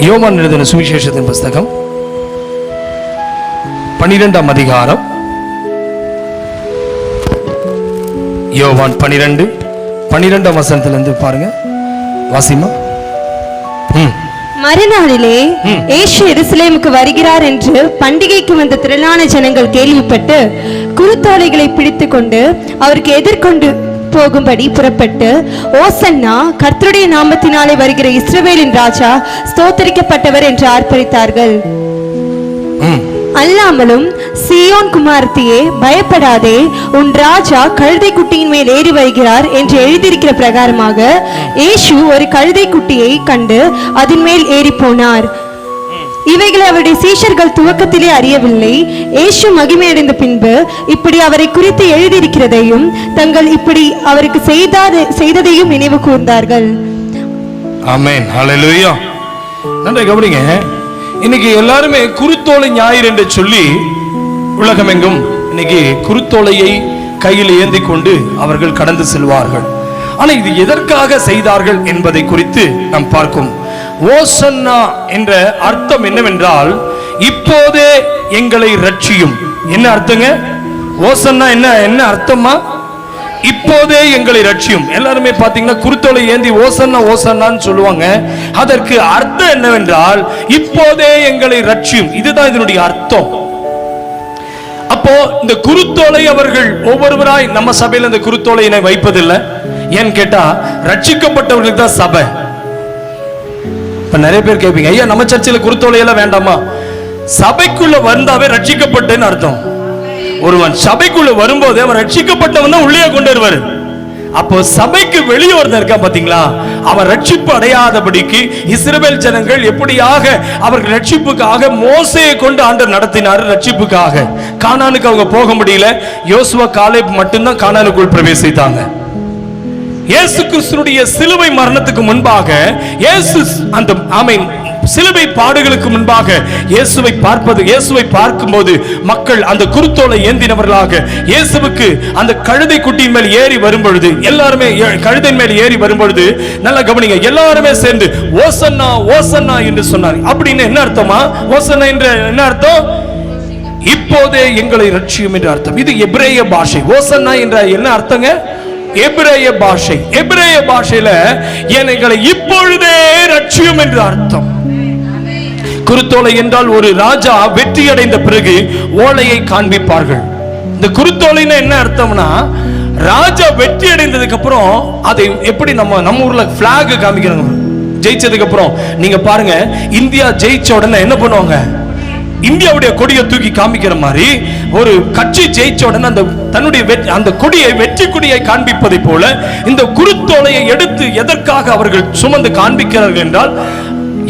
யோவான் எழுதின சுவிசேஷத்தின் புஸ்தகம் 12ஆம் அதிகாரம். யோவான் 12ஆம் வசனத்திலிருந்து பாருங்க, வாசிமா. மறுநாளிலே இயேசு எருசலேமுக்கு வருகிறார் என்று பண்டிகைக்கு வந்த திரளான ஜனங்கள் கேள்விப்பட்டு குருத்தோலைகளை பிடித்து கொண்டு அவருக்கு எதிர்கொண்டு போகும்படி புறப்பட்டு, ஓசன்னா, கர்த்தருடைய நாமத்தினாலே வருகிற இஸ்ரவேலின் ராஜா ஸ்தோத்தரிக்கப்பட்டவர் என்று ஆர்ப்பரித்தார்கள். அல்லாமலும், சீயோன் குமாரத்தியே, பயப்படாதே, உன் ராஜா கழுதை குட்டியின் மேல் ஏறி வருகிறார் என்று எழுதியிருக்கிற பிரகாரமாக இயேசு ஒரு கழுதை குட்டியை கண்டு அதன் மேல் ஏறி போனார். இவைகளை அவருடைய சீஷர்கள் துவக்கத்திலே அறியவில்லை. இயேசு மகிமையடைந்த பின்பு இப்படி அவரை குறித்து எழுதியிருக்கிறதையும் தங்கள் இப்படி அவருக்கு செய்ததையும் நினைவு கூர்ந்தார்கள். ஆமென், ஹல்லேலூயா. நன்றாக கவனிங்க. இன்னைக்கு எல்லாருமே குருத்தோலை ஞாயிறு என்று சொல்லி உலகமெங்கும் இன்னைக்கு குருத்தோலையை கையில் ஏந்தி கொண்டு அவர்கள் கடந்து செல்வார்கள். ஆனால் இது எதற்காக செய்தார்கள் என்பதை குறித்து நாம் பார்க்கும். ஓசன்னா என்ற அர்த்தம் என்னவென்றால், இப்போதே எங்களை ரட்சியும். என்ன அர்த்தங்க? ஓசன்னா என்ன அர்த்தமா? இப்போதே எங்களை ரட்சியும். எல்லாருமே பாத்தீங்கன்னா குருத்தோலை ஏந்தி ஓசன்னா ஓசன்னான்னு சொல்லுவாங்க. அதற்கு அர்த்தம் என்னவென்றால், இப்போதே எங்களை ரட்சியும். இதுதான் இதனுடைய அர்த்தம். அப்போ இந்த குருத்தோலை அவர்கள் ஒவ்வொருவராய் நம்ம சபையில் இந்த குருத்தோலையினை வைப்பதில்லை. ஏன்னு கேட்டா, ரட்சிக்கப்பட்டவர்களுக்கு தான் சபை. இப்ப நிறைய பேர் கேட்பீங்க, ஐயா நம்ம சர்ச்சில் குருத்தோலையெல்லாம் வேண்டாமா? சபைக்குள்ள வந்தாவே ரட்சிக்கப்பட்டேன்னு அர்த்தம். ஒருவன் சபைக்குள்ள வரும்போது அவன் ரட்சிக்கப்பட்டவன் தான் உள்ளே கொண்டு வருவாரு. அப்போ சபைக்கு வெளியே ஒருத்தர் இருக்கா பாத்தீங்களா, அவன் ரட்சிப்பு அடையாதபடிக்கு இஸ்ரவேல் ஜனங்கள் எப்படியாக அவர்கள் ரட்சிப்புக்காக மோசேயை கொண்டு ஆண்டவர் நடத்தினார். ரட்சிப்புக்காக கானானுக்கு அவங்க போக முடியல. யோசுவா காலேப் மட்டும்தான் கானானுக்குள் பிரவேசித்தாங்க. இயேசு கிறிஸ்துவினுடைய சிலுவை மரணத்துக்கு முன்பாக, இயேசு அந்த சிலுவை பாடுகளுக்கு முன்பாக இயேசுவை பார்க்கும்போது மக்கள் அந்த குருத்தோலை ஏந்தினவர்களாக இயேசுவுக்கு அந்த கழுதை குட்டியின் மேல் ஏறி வரும்பொழுது, எல்லாருமே கழுதை மேல் ஏறி வரும்பொழுது, நல்லா கவனிங்க, எல்லாருமே சேர்ந்து ஓசன்னா ஓசன்னா என்று சொன்னார். அப்படின்னு என்ன அர்த்தமா? ஓசன்னா என்ற என்ன அர்த்தம்? இப்போதே எங்களை ரட்சியும் என்று அர்த்தம். இது எபிரேய பாஷை. ஓசன்னா என்ற என்ன அர்த்தங்க? எபிரேய பாஷை. எபிரேய பாஷையில எங்களை இப்பொழுதே ரட்சியும் என்று அர்த்தம். குருத்தோலை என்றால் ஒரு ராஜா வெற்றி அடைந்த பிறகு ஓலையை காண்பிப்பார்கள். இந்த குருத்தோலைன்னா என்ன அர்த்தம்னா, ராஜா வெற்றி அடைந்ததுக்கு அப்புறம் அதை எப்படி நம்ம ஊர்ல பிளாக் காமிக்கிறாங்க. ஜெயிச்சதுக்கு அப்புறம் நீங்க பாருங்க, இந்தியா ஜெயிச்ச உடனே என்ன பண்ணுவாங்க? இந்தியாவுடைய கொடியை தூக்கி காமிக்கிற மாதிரி ஒரு கட்சி ஜெயிச்ச உடனே அந்த கொடியை, வெற்றி கொடியை காண்பிப்பதை போல இந்த குருத்தோலையை எடுத்து எதற்காக அவர்கள் சுமந்து காண்பிக்கிறார்கள் என்றால்,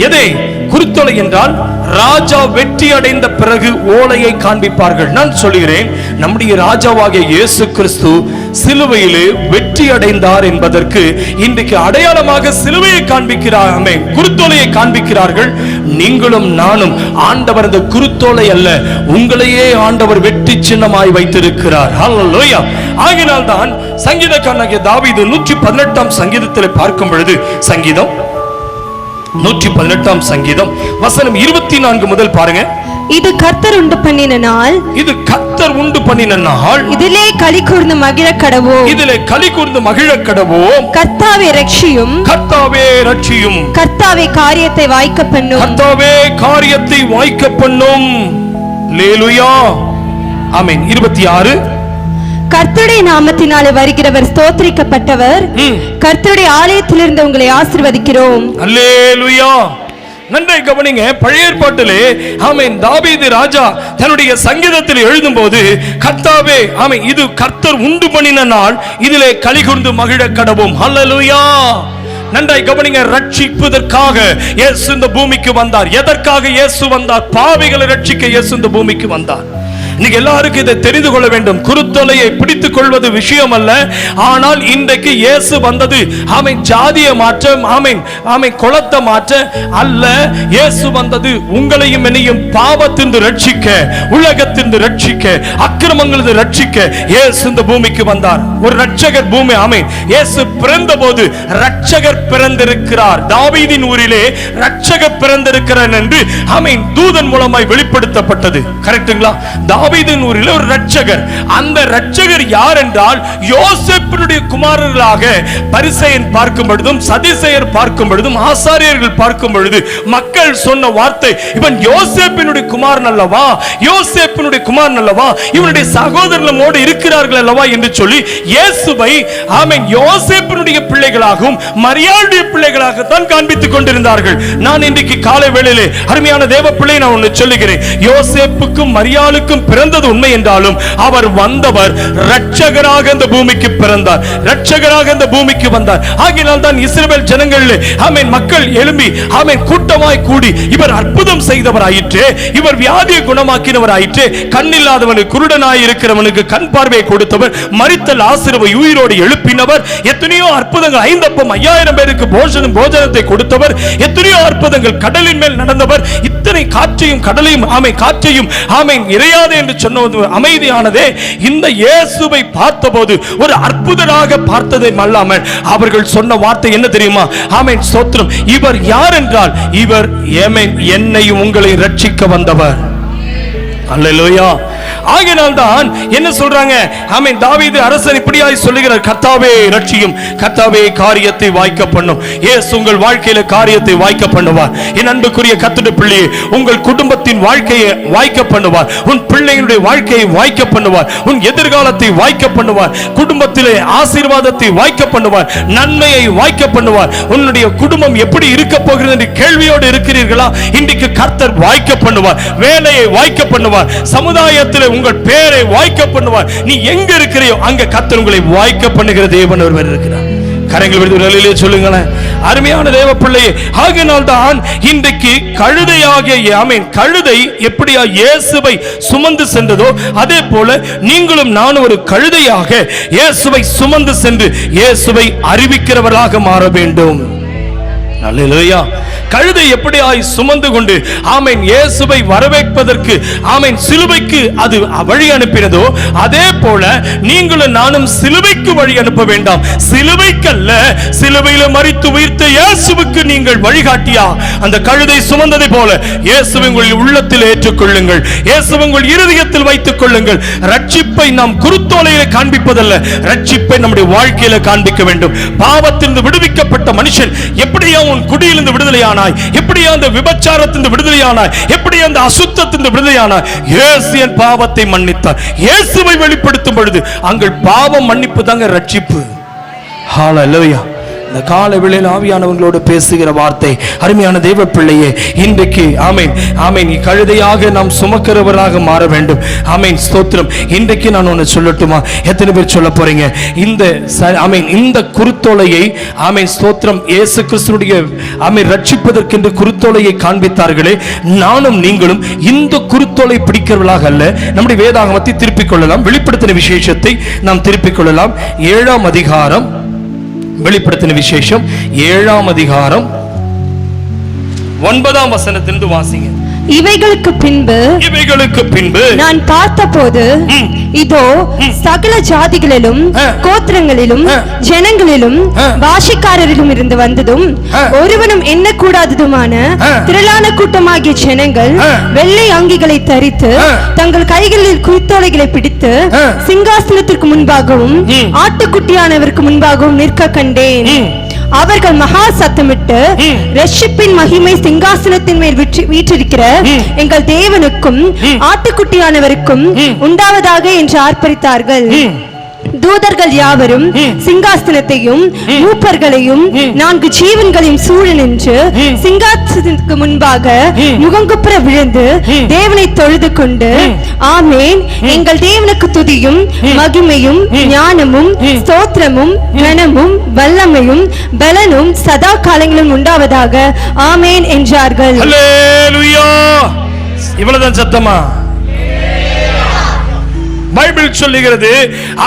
எதை? குருத்தோலை என்றால் ராஜா வெற்றி அடைந்த பிறகு ஓலையை காண்பிப்பார்கள். நான் சொல்கிறேன், நம்முடைய ராஜாவாகிய இயேசு கிறிஸ்து சிலுவையிலே வெற்றி அடைந்தார் என்பதற்கு இன்றைக்கு அடையாளமாக சிலுவையை காண்பிக்கிறார், குருத்தோலையை காண்பிக்கிறார்கள். நீங்களும் நானும் ஆண்டவர் இந்த குருத்தோலை அல்ல, உங்களையே ஆண்டவர் வெற்றி சின்னமாய் வைத்திருக்கிறார். ஹல்லேலூயா. ஆகினால் தான் சங்கீதக்காரனாகிய தாவீது 118ஆம் சங்கீதத்தில் பார்க்கும் பொழுது, சங்கீதம் 118ஆம் சங்கீதம் வசனம் 24 முதல் பாருங்க. இது கர்த்தர் உண்டு பண்ணின நாள், இது கர்த்தர் உண்டு பண்ணின நாள், இதிலே களி கூர்ந்து மகிழ கடவோம், இதிலே களி கூர்ந்து மகிழ கடவோம். கர்த்தாவே ரட்சியும், கர்த்தாவே ரட்சியும், கர்த்தாவே காரியத்தை வாய்க்க பண்ணும், கர்த்தாவே காரியத்தை வாய்க்க பண்ணும். அல்லேலூயா. ஆமென். 26, கர்த்தருடைய நாமத்தினாலே வருகிறவர் ஸ்தோத்திரிக்கப்பட்டவர், கர்த்தருடைய ஆலயத்திலிருந்து உங்களை ஆசீர்வதிக்கிறோம். அல்லேலூயா. நன்றாக கவனிங்க. பழைய ஏற்பாட்டிலே தாவீது ராஜா தன்னுடைய சங்கீதத்தில் எழுதும்போது, கர்த்தாவே இது கர்த்தர் உண்டு பண்ணின நாள், இதிலே களி கூர்ந்து மகிழ கடவோம். அல்லேலூயா. நன்றாய் கவனிங்க. ரட்சிப்பதற்காக இயேசு இந்த பூமிக்கு வந்தார். எதற்காக இயேசு வந்தார்? பாவிகளை ரட்சிக்க இயேசு இந்த பூமிக்கு வந்தார். இன்னைக்கு எல்லாருக்கும் இதை தெரிந்து கொள்ள வேண்டும். குருத்தோலையை பிடித்துக் கொள்வது விஷயம் அல்ல. ஆனால் இன்றைக்கு இயேசு வந்தது ஆமென் ஜாதியை மாற்ற, ஆமென் ஆமென் குலத்தை மாற்ற அல்ல. இயேசு வந்தது உங்களையும் என்னையும் பாவத்திலிருந்து ரட்சிக்க, உலகத்திலிருந்து ரட்சிக்க, அக்கிரமங்களிலிருந்து ரட்சிக்க இயேசு இந்த பூமிக்கு வந்தார். ஒரு ரட்சகர் பூமி, ஆமென். இயேசு பிறந்தபோது ரட்சகர் பிறந்திருக்கிறார். தாவீதின் ஊரிலே ரட்சகர் பிறந்திருக்கிறார் என்று ஆமென் தூதன் மூலமாய் வெளிப்படுத்தப்பட்டது. கரெக்ட்டுங்களா? தாவீதின் ஊரில் ஒரு ரட்சகர். அந்த ரட்சகர் யார் என்றால் யோசேப்பினுடைய குமாரர்களாக பரிசேயன் பார்க்கும் பொழுதும், சதுசேயர் பார்க்கும் பொழுதும், ஆசாரியர்கள் பார்க்கும் பொழுது மக்கள் சொன்ன வார்த்தை, இவன் யோசேப்பினுடைய குமாரன் அல்லவா, யோசேப்பினுடைய குமாரன் அல்லவா, இவனுடைய சகோதரர்களோடு இருக்கிறார்கள் அல்லவா என்று சொல்லி இயேசுவை ஆமென் யோசேப்பினுடைய பிள்ளைகளாகவும் மரியாளுடைய பிள்ளைகளாகத்தான் காண்பித்துக் கொண்டிருந்தார்கள். நான் இன்றைக்கு காலை வேளையிலே அருமையான தேவ பிள்ளை நான் ஒன்று சொல்லுகிறேன். யோசேப்புக்கும் மரியாளுக்கும் பிறந்தது உண்மை என்றாலும் அவர் வந்தவர் ரட்சகராக இந்த பூமிக்கு பிறந்தார், ரட்சகராக இந்த பூமிக்கு வந்தார். ஆகையால் தான் இஸ்ரவேல் ஜனங்களிலே ஆமென் மக்கள் எழும்பி ஆமென் கூட்டமாய் கூடி இவர் அற்புதம் செய்தவர் ஆயிற்று, இவர் வியாதியை குணமாக்கினவர் ஆயிற்று, கண்ணில்லாதவனுக்கு குருடனாய் இருக்கிறவனுக்கு கண் பார்வையை கொடுத்தவர், மரித்த லாசருவை உயிரோடு எழுப்பினவர், எத்தனையோ அற்புதங்கள், 5 அப்பம் 5000 பேருக்கு போஜனத்தை கொடுத்தவர், எத்தனையோ அற்புதங்கள், கடலின் மேல் நடந்தவர், இத்தனை காற்றையும் கடலையும் ஆமென் காற்றையும் ஆமென் இறையாதே என்று சொன்னது அமைதியானதே. இந்த இயேசுவை பார்த்தபோது ஒரு அற்புதராக பார்த்ததை அல்லாமல் அவர்கள் சொன்ன வார்த்தை என்ன தெரியுமா? ஆமென் ஸ்தோத்திரம். இவர் யார் என்றால் இவர் என்னையும் உங்களை ரட்சிக்க வந்தவர். அல்லேலூயா. ஆகையால் தான் என்ன சொல்றாங்க? ஆமென் தாவீது அரசன் இப்படியாய் சொல்லுகிறார், கர்த்தாவே ரட்சியும், கர்த்தாவே காரியத்தை வாய்க்க பண்ணும். இயேசு உங்கள் வாழ்க்கையில காரியத்தை வாய்க்க பண்ணுவார். என் அன்புக்குரிய கர்த்தருடைய பிள்ளையே, உங்கள் குடும்பத்தின் வாழ்க்கையை வாய்க்க பண்ணுவார், உன் பிள்ளைகளுடைய வாழ்க்கையை வாய்க்க பண்ணுவார், உன் எதிர்காலத்தை வாய்க்க பண்ணுவார், குடும்பத்திலே ஆசீர்வாதத்தை வாய்க்க பண்ணுவார், நன்மையை வாய்க்க பண்ணுவார். உன்னுடைய குடும்பம் எப்படி இருக்க போகிறது என்று கேள்வியோடு இருக்கிறீர்களா? இன்றைக்கு கர்த்தர் வாய்க்க பண்ணுவார், வேலையை வாய்க்க பண்ணுவார், சமுதாயத்தில் உங்கள் பேரை வாய்க்க பண்ணுவார். நீ எங்க இருக்கிறையோ அங்க கர்த்தர் உங்களை வாய்க்க பண்ணுகிற தேவன் ஒருவர் இருக்கிறார். கரங்கள் விடுதலையிலே சொல்லுங்களேன் அருமையான தேவ பிள்ளையே. ஆகையால் தான் இன்றைக்கு கழுதையாகிய ஆமென் கழுதை எப்படியா இயேசுவை சுமந்து சென்றதோ அதே போல நீங்களும் நானும் ஒரு கழுதையாக இயேசுவை சுமந்து சென்று இயேசுவை அறிவிக்கிறவர்களாக மாற வேண்டும். அல்லேலூயா. கழுதை எப்படியாய் சுமந்து கொண்டு ஆமென் இயேசுவை வரவேற்பதற்கு ஆமென் சிலுவைக்கு அது வழி அனுப்பினதோ அதே போல நீங்களும் நானும் சிலுவைக்கு வழி அனுப்ப வேண்டாம். சிலுவைக்கல்ல, சிலுவையில் மரித்து உயிர்த்த இயேசுவுக்கு நீங்கள் வழிகாட்டியா அந்த கழுதை சுமந்ததை போல இயேசுவை உங்கள் உள்ளத்தில் ஏற்றுக்கொள்ளுங்கள், இயேசுவை உங்கள் இருதயத்தில் வைத்துக் கொள்ளுங்கள். ரட்சிப்பை நாம் குருத்தோலையிலே காண்பிப்பதல்ல, ரட்சிப்பை நம்முடைய வாழ்க்கையில காண்பிக்க வேண்டும். பாவத்திலிருந்து விடுவிக்கப்பட்ட மனுஷன் எப்படியா உன் குடியிலிருந்து விடுதலையானாய், எப்படியா அந்த விபச்சாரத்திலிருந்து விடுதலையானாய், எப்படியா அந்த அசுத்தத்திலிருந்து விடுதலையானாய், இயேசு என் பாவத்தை மன்னித்தார். இயேசுவை வெளிப்படுத்தும் பொழுது அங்கள் பாவம் மன்னிப்பு தாங்க ரட்சிப்பு. ஹல்லேலூயா. இந்த காலை வேளையில் ஆவியானவங்களோடு பேசுகிற வார்த்தை அருமையான தேவ பிள்ளையே, இன்றைக்கு ஆமென் ஆமென் கழுதையாக நாம் சுமக்கிறவராக மாற வேண்டும். ஆமென் ஸ்தோத்திரம். இன்றைக்கு நான் ஒன்று சொல்லட்டுமா? எத்தனை பேர் சொல்ல போறீங்க? இந்த ஆமென் இந்த குருத்தோலையை ஆமென் ஸ்தோத்திரம் இயேசு கிறிஸ்துவுடைய ஆமென் ரட்சிப்பதற்கென்று குருத்தோலையை காண்பித்தார்களே, நானும் நீங்களும் இந்த குருத்தோலை பிடிக்கிறவர்களாக அல்ல, நம்முடைய வேதாகமத்தை திருப்பிக் கொள்ளலாம். வெளிப்படுத்தின விசேஷத்தை நாம் திருப்பிக் கொள்ளலாம். 7ஆம் அதிகாரம், வெளிப்படுத்தின விசேஷம் 7ஆம் அதிகாரம் 9ஆம் வசனத்திலிருந்து வாசிங்க. இவைகளுக்கு பின்பு நான் பார்த்தபோது இதோ சகல ஜாதிகளிலும் கோத்திரங்களிலும் ஜனங்களிலும் பாஷைக்காரரிலும் இருந்து வந்ததும் ஒருவனும் எண்ணக்கூடாததுமான திரளான கூட்டமாகிய ஜனங்கள் வெள்ளை அங்கிகளை தரித்து தங்கள் கைகளில் குருத்தோலைகளை பிடித்து சிங்காசனத்திற்கு முன்பாகவும் ஆட்டுக்குட்டியானவருக்கு முன்பாகவும் நிற்க கண்டேன். அவர்கள் மகா சத்தமிட்டு ரட்சிப்பின் மகிமை சிங்காசனத்தின் மேல் வீற்றிருக்கிற எங்கள் தேவனுக்கும் ஆட்டுக்குட்டியானவருக்கும் உண்டாவதாக என்று ஆர்ப்பரித்தார்கள். தூதர்கள் யாவரும் சிங்காசனத்தையும் மூப்பர்களையும் 4 ஜீவன்களையும் சூழ நின்று சிங்காசனத்துக்கு முன்பாக முகங்குப்புற விழுந்து தேவனை தொழுது கொண்டு, ஆமென், எங்கள் தேவனுக்கு துதியும் மகிமையும் ஞானமும் ஸ்தோத்திரமும் கனமும் வல்லமையும் பலனும் சதா காலங்களிலும் உண்டாவதாக, ஆமென் என்றார்கள். அல்லேலூயா. இவ்வளவுதான் சத்தமா? பைபிள் சொல்லுகிறது.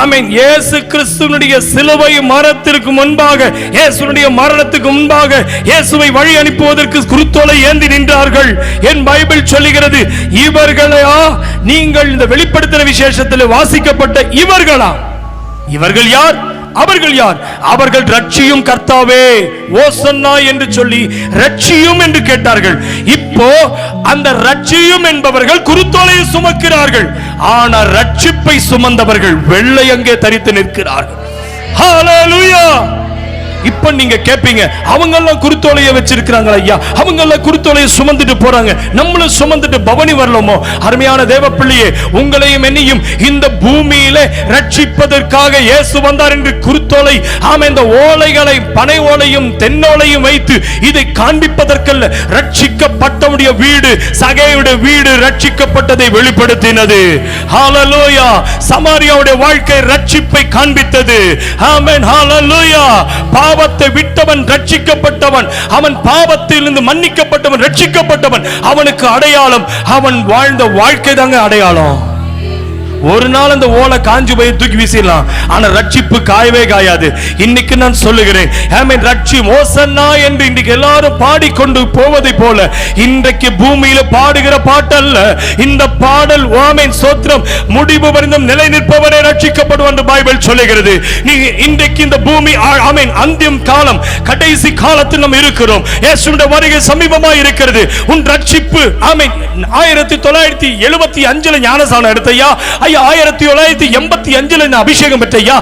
ஆமென். இயேசு கிறிஸ்துவினுடைய சிலுவை மரணத்திற்கு முன்பாக, இயேசுவினுடைய மரணத்துக்கு முன்பாக இயேசுவை வழி அனுப்புவதற்கு குருத்தோலை ஏந்தி நின்றார்கள் என் பைபிள் சொல்லுகிறது. இவர்களா நீங்கள் இந்த வெளிப்படுத்தின விசேஷத்தில் வாசிக்கப்பட்ட இவர்களா? இவர்கள் யார்? அவர்கள் யார்? அவர்கள் ரட்சியும் கர்த்தாவே ஓசன்னா என்று சொல்லி ரட்சியும் என்று கேட்டார்கள். இப்போ அந்த ரட்சியும் என்பவர்கள் குருத்தோலையை சுமக்கிறார்கள். ஆனால் ரட்சிப்பை சுமந்தவர்கள் வெள்ளை அங்கே தரித்து நிற்கிறார்கள். ஹல்லேலூயா. இப்ப நீங்க கேட்பீங்க, அவங்க எல்லாம் குருத்தோலையை வச்சிருக்கிறாங்க ஐயா, அவங்க எல்லாம் குருத்தோலையை சுமந்துட்டு போறாங்க, நம்மளும் சுமந்துட்டு பவனி வரலாமோ? அருமையான தேவ பிள்ளையே, உங்களையும் என்னையும் இந்த பூமியிலே ரட்சிப்பதற்காக இயேசு வந்தார் என்று குருத்தோலை, ஆமென், இந்த ஓலைகளை, பனை ஓலையும் தென்னோலையும் வைத்து இதை காண்பிப்பதற்கல்ல, ரட்சிக்கப்பட்டவுடைய வீடு, சகையுடைய வீடு ரட்சிக்கப்பட்டதை வெளிப்படுத்தினது. ஹல்லேலூயா. சமாரியாவுடைய வாழ்க்கை ரட்சிப்பை காண்பித்தது. ஆமென். ஹல்லேலூயா. பாவத்தை விட்டவன் ரட்சிக்கப்பட்டவன், அவன் பாவத்திலிருந்து மன்னிக்கப்பட்டவன், ரட்சிக்கப்பட்டவன். அவனுக்கு அடையாளம் அவன் வாழ்ந்த வாழ்க்கை தாங்க அடையாளம். ஒரு நாள் அந்த ஓலை காஞ்சு போய் தூக்கி வீசிடலாம், ஆனா ரட்சிப்பு காயவே காயாது. இன்னைக்கு நான் சொல்லுகிறேன், ஆமென், ரட்சி ஓசன்னா என்று இன்றைக்கு எல்லாரும் பாடிக்கொண்டு போவதை போல இன்றைக்கு பூமியில பாடுகிற பாட்டல்ல இந்த பாடல். ஆமென், ஸ்தோத்திரம். முடிவு வரைந்தும் நிலை நிற்பவனே ரட்சிக்கப்படுவான் என்று பைபிள் சொல்லுகிறது. நீ இன்றைக்கு இந்த பூமி, ஆமென், அந்தியம் காலம், கடைசி காலத்தில் நாம் இருக்கிறோம். இயேசுவின் வருகை சமீபமாக இருக்கிறது. உன் ரட்சிப்பு, ஆமென், 1975 ஞானஸ்நானம் எடுத்தையா ஐயா, 1985 அபிஷேகம் பெற்றையா,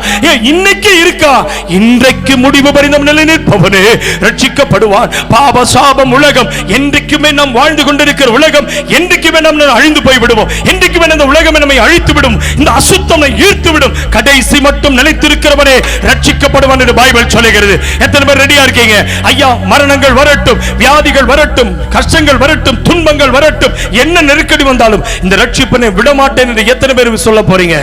இன்னைக்கு இருக்கா? இன்றைக்கு முடிவு பரிணாமம் நிலை நிற்பவனே ரட்சிக்கப்படுவான். பாவ சாபம் உலகம் என்றைக்குமே நாம் வாழ்ந்து கொண்டிருக்கிற உலகம் என்றைக்குமே நாம் அழிந்து போய் விடுவோம். என்றைக்குமே இந்த உலகம் நம்மை அழித்து விடும், இந்த அசுத்தம் ஈர்த்து விடும். கடைசி மட்டும் நிலைத்திருக்கிறவனே ரட்சிக்கப்படுவான் என்று பைபிள் சொல்லுகிறது. எத்தனை பேர் ரெடியா இருக்கீங்க? ஐயா, மரணங்கள் வரட்டும், வியாதிகள் வரட்டும், கஷ்டங்கள் வரட்டும், துன்பங்கள் வரட்டும், என்ன நெருக்கடி வந்தாலும் இந்த ரட்சிப்பனை விடமாட்டேன் என்று எத்தனை பேர் சொல்ல போறீங்க?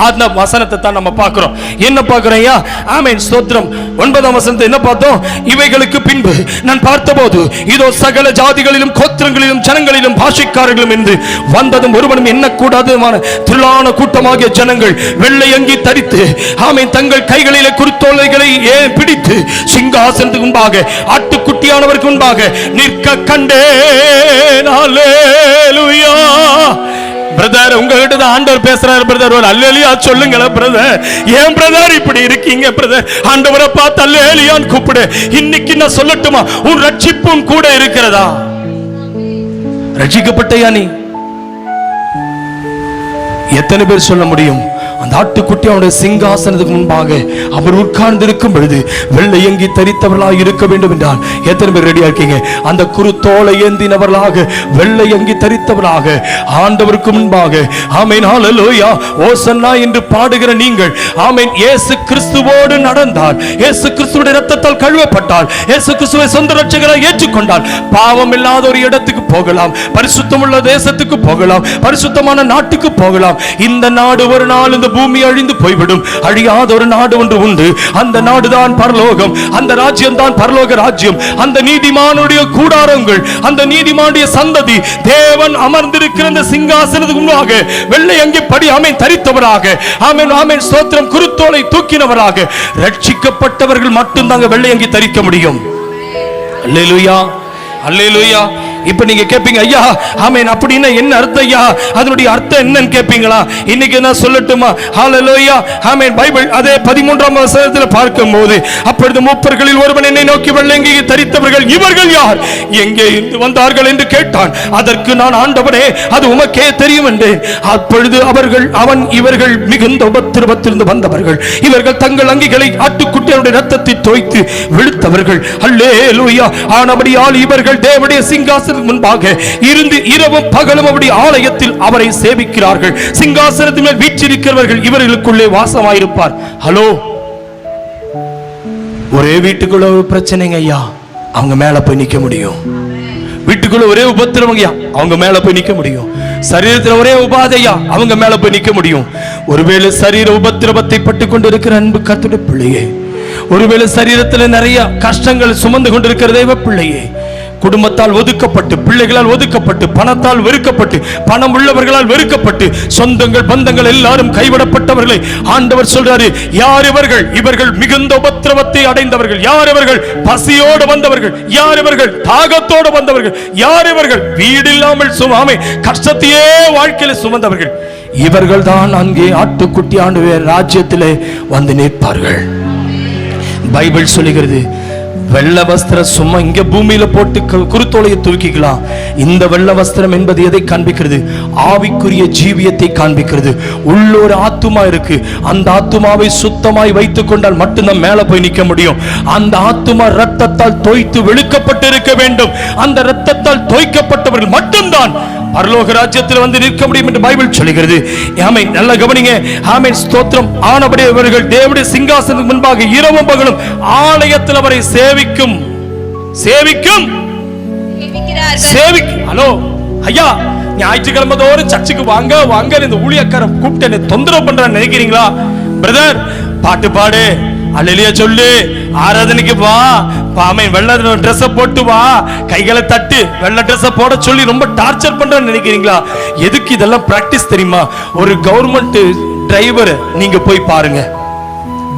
அந்த வசனத்தை தான் நம்ம பார்க்கிறோம். என்ன பார்க்கிறோம்? ஆமென், ஸ்தோத்திரம். 9ஆம் வசனத்தை என்ன பார்த்தோம்? இவைகளுக்கு பின்பு நான் பார்த்தபோது இதோ சகல ஜாதிகளிலும் கோத்திரங்களிலும் ஜனங்களிலும் பாஷைக்காரர்களும் என்று வந்ததும் ஒருவனும் எண்ணக்கூடாதமான திரளான கூட்டமாகிய ஜனங்கள் வெள்ளை அங்கி தரித்து, ஆமென், தங்கள் கைகளிலே குருத்தோலைகளை பிடித்து சிங்காசனத்துக்கு முன்பாக ஆட்டுக்குட்டியானவருக்கு முன்பாக நிற்க கண்டேன். ஹல்லேலூயா. பிரதர், உங்ககிட்ட தான் ஆண்டவர் பேசுறாரு பிரதர், ஒரு அல்லேலூயா சொல்லுங்க பிரதர். ஏன் பிரதர் இப்படி இருக்கீங்க பிரதர்? ஆண்டவரை பார்த்து அல்லேலூயான்னு கூப்பிடு. இன்னைக்கு நான் சொல்லட்டுமா, உன் ரட்சிப்பும் கூட இருக்கிறதா? ரட்சிக்கப்பட்டயா நீ? எத்தனை பேர் சொல்ல முடியும்? அந்த ஆட்டுக்குட்டி அவனுடைய சிங்காசனத்துக்கு முன்பாக அவர் உட்கார்ந்து இருக்கும் பொழுது வெள்ளை அங்கி தரித்தவர்களாக இருக்க வேண்டும் என்றால் எத்தனை பேர் ரெடியா இருக்கீங்க? அந்த குருத்தோலை ஏந்தினவர்களாக, வெள்ளை அங்கி தரித்தவர்களாக ஆண்டவருக்கு முன்பாக, ஆமென், ஹல்லேலூயா, ஓசன்னா என்று பாடுகிற நீங்கள், ஆமென், இயேசு கிறிஸ்துவோடு நடந்தால், இயேசு கிறிஸ்துவின் இரத்தத்தால் கழுவப்பட்டால், இயேசு கிறிஸ்துவை சொந்த ரட்சகராக ஏற்றுக்கொண்டால் பாவம் இல்லாத ஒரு இடத்துக்கு போகலாம், பரிசுத்தமுள்ள தேசத்துக்கு போகலாம், பரிசுத்தமான நாட்டுக்கு போகலாம். இந்த நாடு ஒரு நாள் இந்த பூமி அழிந்து போய்விடும். அழியாத ஒரு நாடு ஒன்று உண்டு. அந்த நாடுதான் பரலோகம். அந்த ராஜ்யம் தான் பரலோக ராஜ்யம். அந்த நீதிமானுடைய கூடாரங்கள், அந்த நீதிமானுடைய சந்ததி, தேவன் அமர்ந்திருக்கிற அந்த சிங்காசனத்துக்கு முன்பாக வெள்ளை அங்கி படி, ஆமென், தரித்தவராக, ஆமென், ஆமென், ஸ்தோத்திரம், குருத்தோலை தூக்கினவராக ரட்சிக்கப்பட்டவர்கள் மட்டும் தாங்க வெள்ளை அங்கி தரிக்க முடியும். அல்லேலூயா, அல்லேலூயா. இப்ப நீங்க கேட்பீங்க, ஐயா, ஆமென், அப்படின்னா என்ன அர்த்தம் ஐயா? அதனுடைய அர்த்தம் என்னன்னு கேட்பீங்களா? இன்னைக்கு நான் சொல்லட்டுமா? ஹல்லேலூயா, ஆமென். பைபிள் அதே 13ஆம் வசனத்தில் பார்க்கும்போது, அப்பொழுது மூப்பர்களில் ஒருவன் என்னை நோக்கி வெள்ளை தரித்தவர்கள் இவர்கள் யார், எங்கே இருந்து வந்தார்கள் என்று கேட்டான். அதற்கு நான், ஆண்டவரே, அது உமக்கே தெரியும் என்றேன். அப்பொழுது இவர்கள் மிகுந்த உபத்திரவத்திலிருந்து வந்தவர்கள், இவர்கள் தங்கள் அங்கிகளை ஆட்டுக்குட்டியுடைய இரத்தத்தை தோய்த்து விழுத்தவர்கள். அல்லேலூயா. ஆனபடியால் இவர்கள் தேவனுடைய சிங்காசனத்துக்கு முன்பாக இருந்து இரவும் பகலும் அவருடைய ஆலயத்தில் அவரை சேவிக்கிறார்கள். சிங்காசனத்தின் மேல் வீற்றிருக்கிறவர்கள் இவர்களுக்குள்ளே வாசமாயிருப்பார். ஹலோ, ஒரே வீட்டுக்குள்ள ஒரு பிரச்சனைங்க ஐயா, அவங்க மேல போய் நிக்க முடியும். வீட்டுக்குள்ள ஒரே உபத்திரவங்க ஐயா, அவங்க மேல போய் நிக்க முடியும். சரீரத்தில் ஒரே உபாதையா, அவங்க மேல போய் நிக்க முடியும். ஒருவேளை சரீர உபத்திரவத்தை பட்டுக் கொண்டிருக்கிற அன்பு கர்த்தருடைய பிள்ளையே, ஒருவேளை சரீரத்தில் நிறைய கஷ்டங்கள் சுமந்து கொண்டிருக்கிற தேவ பிள்ளையே, குடும்பத்தால் ஒதுக்கப்பட்டு, பிள்ளைகளால் ஒதுக்கப்பட்டு, பணத்தால் வெறுக்கப்பட்டு, பணம் உள்ளவர்களால் வெறுக்கப்பட்டு, சொந்தங்கள் பந்தங்கள் எல்லாரும் கைவிடப்பட்டவர்களை ஆண்டவர் சொல்றாரு, யார் இவர்கள்? இவர்கள் மிகுந்த உபத்திரவத்தை அடைந்தவர்கள். யார் இவர்கள்? பசியோடு வந்தவர்கள். யார் இவர்கள்? தாகத்தோடு வந்தவர்கள். யார் இவர்கள்? வீடு இல்லாமல் சுமாமே கஷ்டத்தையே வாழ்க்கையில சுமந்தவர்கள். இவர்கள் தான் அங்கே ஆட்டுக்குட்டி ஆண்டவர் ராஜ்யத்திலே வந்து நிற்பார்கள். பைபிள் சொல்லுகிறது, வெள்ளை வஸ்திரம் சும்மா இங்க பூமியில போட்டு குருத்தோலையை தூக்கிக்கலாம். இந்த வெள்ளை வஸ்திரம் என்பது எதை காண்பிக்கிறது? ஆவிக்குரிய ஜீவியத்தை காண்பிக்கிறது. உள்ளொரு ஆத்துமா இருக்கு. அந்த ஆத்துமாவை சுத்தமாய் வைத்துக் கொண்டால் மட்டும்தான் மேல போய் நிற்க முடியும். அந்த ஆத்துமா ரத்தத்தால் தோய்த்து வெளுக்கப்பட்டு இருக்க வேண்டும். அந்த ரத்தத்தால் தோய்க்கப்பட்டவர்கள் மட்டும்தான் பரலோக ராஜ்யத்தில் வந்து நிற்க முடியும் என்று பைபிள் சொல்லுகிறது. ஆமென். நல்ல கவனிங்க. ஆமென். ஸ்தோத்திரம். ஆனபடி அவர்கள் தேவனுடைய சிங்காசனத்துக்கு முன்பாக இரவும் பகலும் ஆலயத்தில் அவரை சேவிக்கும். ஹலோ ஐயா, ஞாயிற்றுக்கிழமை தோறும் சர்ச்சுக்கு வாங்க வாங்க இந்த ஊழியக்காரன் கூப்பிட்டு என்ன தொந்தரவு பண்றான்னு நினைக்கிறீங்களா? பிரதர், பாட்டு பாடு, அல்லேலூயா சொல்லு, ஆராதனைக்கு வா, ஆமென், வெள்ளை ட்ரெஸ் போட்டு வா, கைகளை தட்டு, வெள்ளை ட்ரெஸ் போட சொல்லி ரொம்ப டார்ச்சர் பண்றேன்னு நினைக்கிறீங்களா? எதுக்கு இதெல்லாம் பிராக்டிஸ் தெரியுமா? ஒரு கவர்மெண்ட் டிரைவர் நீங்க போய் பாருங்க.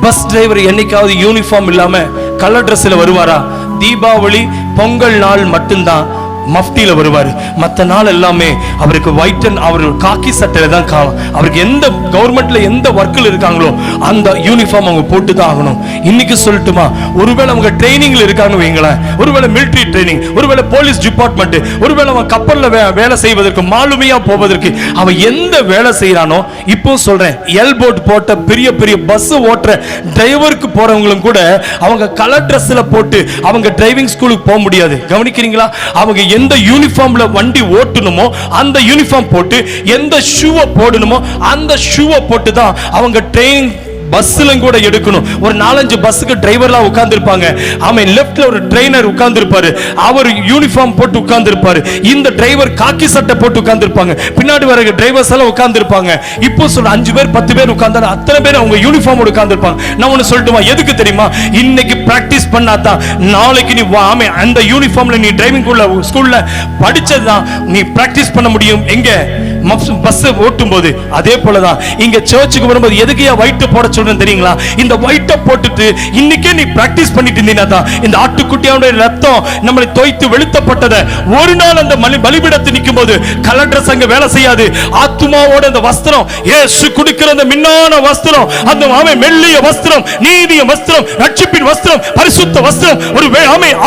பஸ் டிரைவர் என்னைக்காவது யூனிஃபார்ம் இல்லாம கலர் ட்ரெஸ்ல வருவாரா? தீபாவளி பொங்கல் நாள் மட்டும்தான் மஃப்டியில வருவாரு. மற்ற நாள் எல்லாமே அவருக்கு ஒயிட் அண்ட் அவர் காக்கி சட்டையில தான் காணும். அவருக்கு எந்த கவர்மெண்ட்ல எந்த ஒர்க்கில் இருக்காங்களோ அந்த யூனிஃபார்ம் அவங்க போட்டு தான் ஆகணும். இன்னைக்கு சொல்லட்டுமா, ஒருவேளை அவங்க ட்ரைனிங்ல இருக்காங்க வைங்களேன், ஒருவேளை மிலிட்டரி ட்ரைனிங், ஒருவேளை போலீஸ் டிபார்ட்மெண்ட், ஒருவேளை அவன் கப்பல்ல வேலை செய்வதற்கு, மாலுமியா போவதற்கு, அவன் எந்த வேலை செய்யறானோ, இப்போ சொல்றேன், எல்போர்ட் போட்ட பெரிய பெரிய பஸ் ஓட்டுற டிரைவருக்கு போறவங்களும் கூட அவங்க கலர் ட்ரெஸ்ல போட்டு அவங்க டிரைவிங் ஸ்கூலுக்கு போக முடியாது. கவனிக்கிறீங்களா? அவங்க எந்த யூனிஃபார்ம்ல வண்டி ஓட்டணுமோ அந்த யூனிஃபார்ம் போட்டு, எந்த ஷூவை போடணுமோ அந்த ஷூவை போட்டு தான் அவங்க ட்ரெயின் பஸ்ல கூட எடுக்கணும். ஒரு 4-5 பஸ்ஸுக்கு டிரைவர்லாம் உட்கார்ந்து இருப்பாங்க. ஆமென். லெஃப்ட்ல ஒரு ட்ரெயினர் உட்கார்ந்து இருப்பாரு. அவர் யூனிஃபார்ம் போட்டு உட்கார்ந்து இருப்பாரு. இந்த டிரைவர் காக்கி சட்டை போட்டு உட்கார்ந்து இருப்பாங்க. பின்னாடி வர டிரைவர்ஸ் எல்லாம் உட்கார்ந்து இருப்பாங்க. இப்போ சொல்ற 5 பேர் 10 பேர் உட்கார்ந்தா அத்தனை பேர் அவங்க யூனிஃபார்ம் உட்கார்ந்து இருப்பாங்க. நான் ஒன்னு சொல்லட்டுமா? எதுக்கு தெரியுமா? இன்னைக்கு பிராக்டிஸ் பண்ணாதான் நாளைக்கு நீ ஆமென் அந்த யூனிஃபார்ம்ல நீ டிரைவிங் ஸ்கூல்ல படிச்சதுதான் நீ பிராக்டிஸ் பண்ண முடியும். எங்க பஸ் ஓட்டும் போது. அதே போலதான் இங்க சர்ச்சுக்கு வரும்போது எதுக்கு ஒயிட் போட சொல்றேன் தெரியுங்களா? இந்த ஒயிட்ட போட்டுட்டு இன்னைக்கே நீ பிராக்டிஸ் பண்ணிட்டு இருந்தீங்கன்னா இந்த ஆட்டுக்குட்டியோட ரத்தம் நம்மளை தோய்த்து வெளுத்தப்பட்டத ஒரு நாள் அந்த பலிபீடத்தில் நிற்கும் போது கலர் ட்ரெஸ் அங்க வேலை செய்யாது. ஆத்துமாவோட அந்த வஸ்திரம், இயேசு கொடுக்கிற அந்த மின்னான வஸ்திரம், அந்த மெல்லிய வஸ்திரம், நீதிய வஸ்திரம், ரட்சிப்பின் வஸ்திரம், பரிசுத்த வஸ்திரம், ஒரு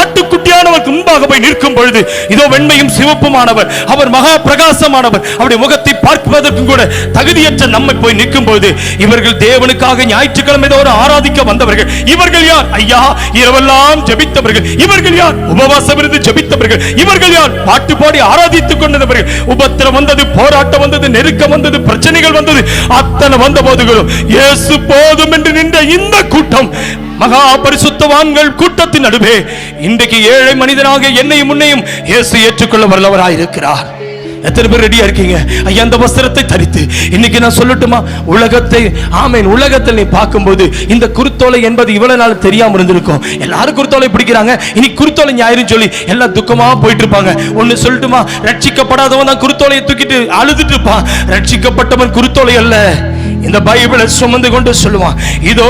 ஆட்டுக்குட்டியானவருக்கு முன்பாக போய் நிற்கும் பொழுது இதோ வெண்மையும் சிவப்புமானவர், அவர் மகா பிரகாசமானவர், அவருடைய முகத்தை பார்ப்பதற்கு கூட தகுதியற்ற நம்மை போய் நிற்கும் பொழுது இவர்கள் தேவனுக்காக ஞாயிற்றுக்கிழமை தோறும் ஆராதிக்க வந்தவர்கள். இவர்கள் யார்? ஐயா, இரவெல்லாம் ஜெபித்தவர்கள். இவர்கள் யார்? உபவாசம் இருந்து ஜெபித்தவர்கள். இவர்கள் யார்? பாட்டு பாடி ஆராதித்துக் கொண்டவர்கள். உபத்திரம் வந்தது, போராட்டம் வந்தது, நெருக்கம் வந்தது, பிரச்சனைகள் வந்தது. அத்தனை வந்த போதுகளும் இயேசு போதும் என்று நின்ற இந்த கூட்டம், மகா பரிசுத்தவான்கள் கூட்டத்தின் நடுவே இன்றைக்கு ஏழை மனிதனாக என்னையும் முன்னையும் இயேசு ஏற்றுக்கொள்ள வல்லவராயிருக்கிறார். எத்தனை பேர் ரெடியா இருக்கீங்க? ஐயா, அந்த வஸ்திரத்தை தரித்து இன்னைக்கு நான் சொல்லட்டுமா, உலகத்தை ஆமென் உலகத்தில் நீ பார்க்கும்போது இந்த குருத்தோலை என்பது இவ்வளவு நாள் தெரியாம இருந்திருக்கும். எல்லாரும் குருத்தோலை பிடிக்கிறாங்க. இனி குருத்தோலை ஞாயிறுன்னு சொல்லி எல்லாம் துக்கமா போயிட்டு இருப்பாங்க. ஒன்னு சொல்லட்டுமா, ரட்சிக்கப்படாதவன் தான் குருத்தோலையை தூக்கிட்டு அழுதுட்டு இருப்பான். ரட்சிக்கப்பட்டவன் குருத்தோலை அல்ல, இந்த பைபிளை சுமந்து கொண்டு சொல்லுவான், இதோ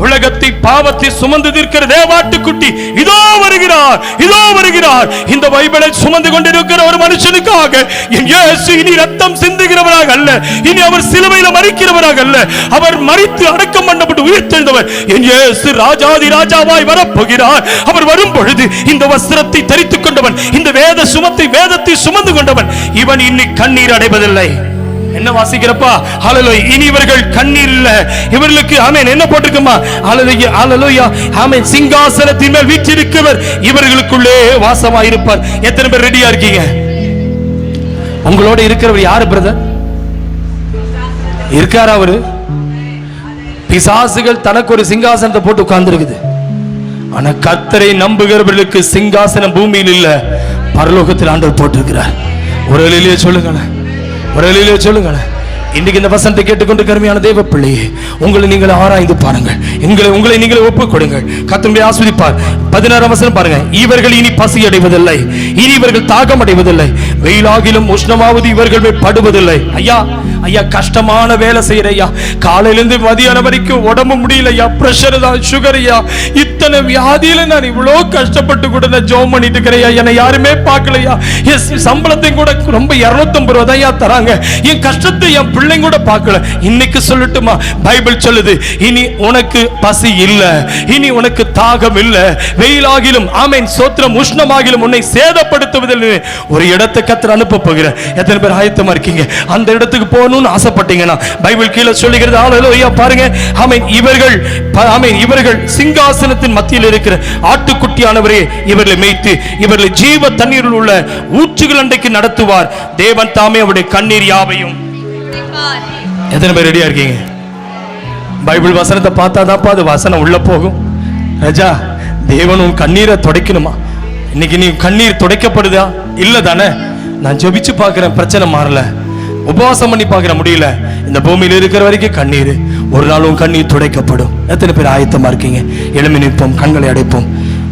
உலகத்தை பாவத்தை சுமந்து தீர்க்கிற தேவாட்டுக்குட்டி இதோ வருகிறார், இதோ வருகிறார். இந்த பைபிளை சுமந்து கொண்டிருக்கிற ஒரு மனுஷனுக்காக என் இயேசு இனி ரத்தம் சிந்துகிறவராக அல்ல, இனி அவர் சிலுவையில் மரிக்கிறவராக அல்ல, அவர் மரித்து அடக்கம் பண்ணப்பட்டு உயிர்த்தெழுந்தவர். என் இயேசு ராஜாதி ராஜாவாய் வரப்போகிறார். அவர் வரும் பொழுது இந்த வஸ்திரத்தை தரித்துக் கொண்டவன், இந்த வேதத்தை சுமந்து கொண்டவன், இவன் இன்னி கண்ணீர் அடைவதில்லை. என்ன வாசிக்கிறப்பா? ஹalleluya. இனி இவர்கள் கண்ணீர் இல்ல. இவர்களுக்கு ஆமென் என்ன போட்டுக்குமா? ஹalleluya, ஹalleluya. ஆமென். சிங்காசனத்தின் மேல் வீற்றிருக்கிறவர் இவர்களுக்குள்ளே வாசமாயிருப்பார். எத்தனை பேர் ரெடியா இருக்கீங்க? உங்களோட இருக்கிறவர் யாரு பிரதர்? இருக்காரா அவரு? பிசாசுகள் தனக்கு ஒரு சிங்காசனத்தை போட்டு உட்கார்ந்து இருக்குது. ஆனா கர்த்தரை நம்புகிறவர்களுக்கு சிங்காசனம் பூமியில் இல்ல, பரலோகத்தில் ஆண்டவர் போட்டிருக்கிறார். ஒரு சொல்லுங்களேன், ஒரு சொல்லுங்களேன். இன்னைக்கு இந்த வசனத்தை கேட்டுக்கொண்டு கருமையான தேவ பிள்ளையே, உங்களை நீங்கள் ஆராய்ந்து பாருங்கள், உங்களை நீங்களே ஒப்புக் கொடுங்கள். கர்த்தர் ஆசீர்வதிப்பார். 16ஆம் வசனம் பாருங்க. இவர்கள் இனி பசி அடைவதில்லை, இனி இவர்கள் தாகம் அடைவதில்லை, வெயிலாகிலும் உஷ்ணமாவது இவர்கள் மேல் படுவதில்லை. ஐயா கஷ்டமான வேலை செய்யற ஐயா, காலையிலிருந்து மதியானம் வரைக்கும் உடம்பு முடியல ஐயா, பிரஷர் தான், சுகர் ஐயா, இத்தனை வியாதியில நான் இவ்வளவு கஷ்டப்பட்டு கூட நான் ஜோம் பண்ணிட்டு இருக்கிறேன். என்னை யாருமே பார்க்கலையா, என் சம்பளத்தையும் கூட ரொம்ப 250 ரூபா தான் ஐயா தராங்க, என் கஷ்டத்தை என் பிள்ளைங்க கூட பார்க்கல. இன்னைக்கு சொல்லட்டுமா, பைபிள் சொல்லுது, இனி உனக்கு பசி இல்ல, இனி உனக்கு தாகம் இல்ல, வெயிலாகிலும் ஆமென் சோத்திரம் உஷ்ணமாகிலும் உன்னை சேதப்படுத்துவதில்லை. ஒரு இடத்தை கர்த்தர் அனுப்ப போகிறார். எத்தனை பேர் ஆயத்தமா இருக்கீங்க? அந்த இடத்துக்கு போகணும்னு ஆசைப்பட்டீங்கன்னா பைபிள் கீழே சொல்லுகிறது, ஹல்லேலூயா. பாருங்க, ஆமென். இவர்கள் சிங்காசனத்தின் மத்தியில் இருக்கிற ஆட்டுக்குட்டியானவரே இவர்களை மேய்த்து இவர்களை ஜீவ தண்ணீரில் உள்ள ஊற்றுகள் அண்டைக்கு நடத்துவார். தேவன் தாமே அவருடைய கண்ணீர் யாவையும். எத்தனை பேர் ரெடியா இருக்கீங்க? பைபிள் வசனத்தை பார்த்தாதாப்பா அது வசனம் உள்ள போகும். ராஜா, தேவன் உன் கண்ணீரை துடைக்கணுமா? இன்னைக்கு நீ கண்ணீர் துடைக்கப்படுதா? இல்ல தானே? நான் ஜெபிச்சு பார்க்கிறேன், பிரச்சனை மாறல, உபவாசம் பண்ணி பார்க்கிற முடியல, இந்த பூமியில் இருக்கிற வரைக்கும் கண்ணீர், ஒரு நாளும் கண்ணீர் துடைக்கப்படும். எத்தனை பேர் ஆயத்தமா இருக்கீங்க? எழும்பி நிற்போம், கண்களை அடைப்போம்.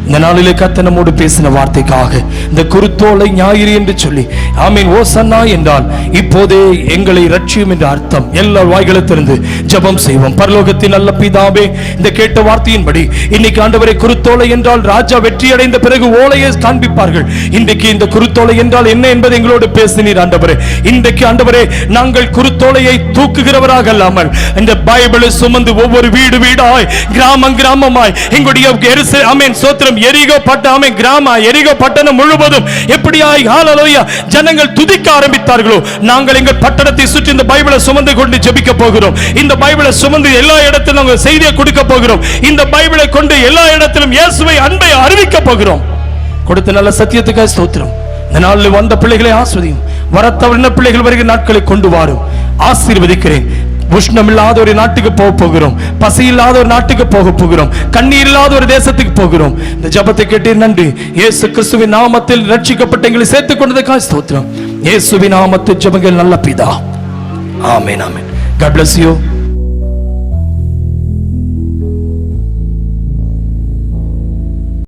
இந்த நாளிலே கர்த்தர் நம்மோடு பேசின வார்த்தைக்காக இந்த குருத்தோலை ஞாயிறு என்று சொல்லி ஆமீன் ஓசன்னா என்றால் இப்போதே எங்களை ரட்சியும் என்ற அர்த்தம். எல்லா வாய்களை திறந்து ஜெபம் செய்வோம். பரலோகத்தின் நல்ல பிதாவே, இந்த கேட்ட வார்த்தையின்படி இன்னைக்கு ஆண்டவரே, குருத்தோலை என்றால் ராஜா வெற்றி அடைந்த பிறகு ஓலையை காண்பிப்பார்கள். இன்றைக்கு இந்த குருத்தோலை என்றால் என்ன என்பதை எங்களோடு பேசினீர் ஆண்டவரே. இன்றைக்கு ஆண்டவரே, நாங்கள் குருத்தோலையை தூக்குகிறவராக அல்லாமல் இந்த பைபிளை சுமந்து ஒவ்வொரு வீடு வீடாய், கிராமம் கிராமமாய் எங்களுடைய ஆமென் சோத்திரம் எரிகோ பட்டணம் முழுவதும் எப்படியாய் ஹல்லேலூயா ஜனங்கள் துதிக்க ஆரம்பித்தார்களோ, நாங்கள் எங்கள் பட்டணத்தை சுற்றி இந்த பைபிளை சுமந்து கொண்டு ஜெபிக்க போகிறோம். இந்த பைபிளை சுமந்து எல்லா இடத்திலும் நாங்கள் செய்தியை கொடுக்க போகிறோம். இந்த பைபிளை கொண்டு எல்லா இடத்திலும் இயேசுவை அன்பை அறிவிக்க போகிறோம். கொடுத்த நல்ல சத்தியத்துக்காக ஸ்தோத்திரம். இந்த நாளில் வந்த பிள்ளைகளை ஆசீர்வதியும். வரத்தவரின பிள்ளைகள் வருகிற நாட்களை கொண்டு வாரும். ஆசீர்வதிக்கிறேன். உஷ்ணம் இல்லாத ஒரு நாட்டுக்கு போக போகிறோம், பசி இல்லாத ஒரு நாட்டுக்கு போக போகிறோம், கண்ணீர் இல்லாத ஒரு தேசத்துக்கு போகிறோம். இந்த ஜெபத்தை கேட்டு நன்றி. இயேசு கிறிஸ்துவின் நாமத்தில் ரட்சிக்கப்பட்ட எங்களை சேர்த்துக் கொண்டதுக்காக ஸ்தோத்திரம். இயேசுவின் நாமத்தில் ஜெபங்கள் நல்ல பிதா. ஆமென், ஆமென். God bless you.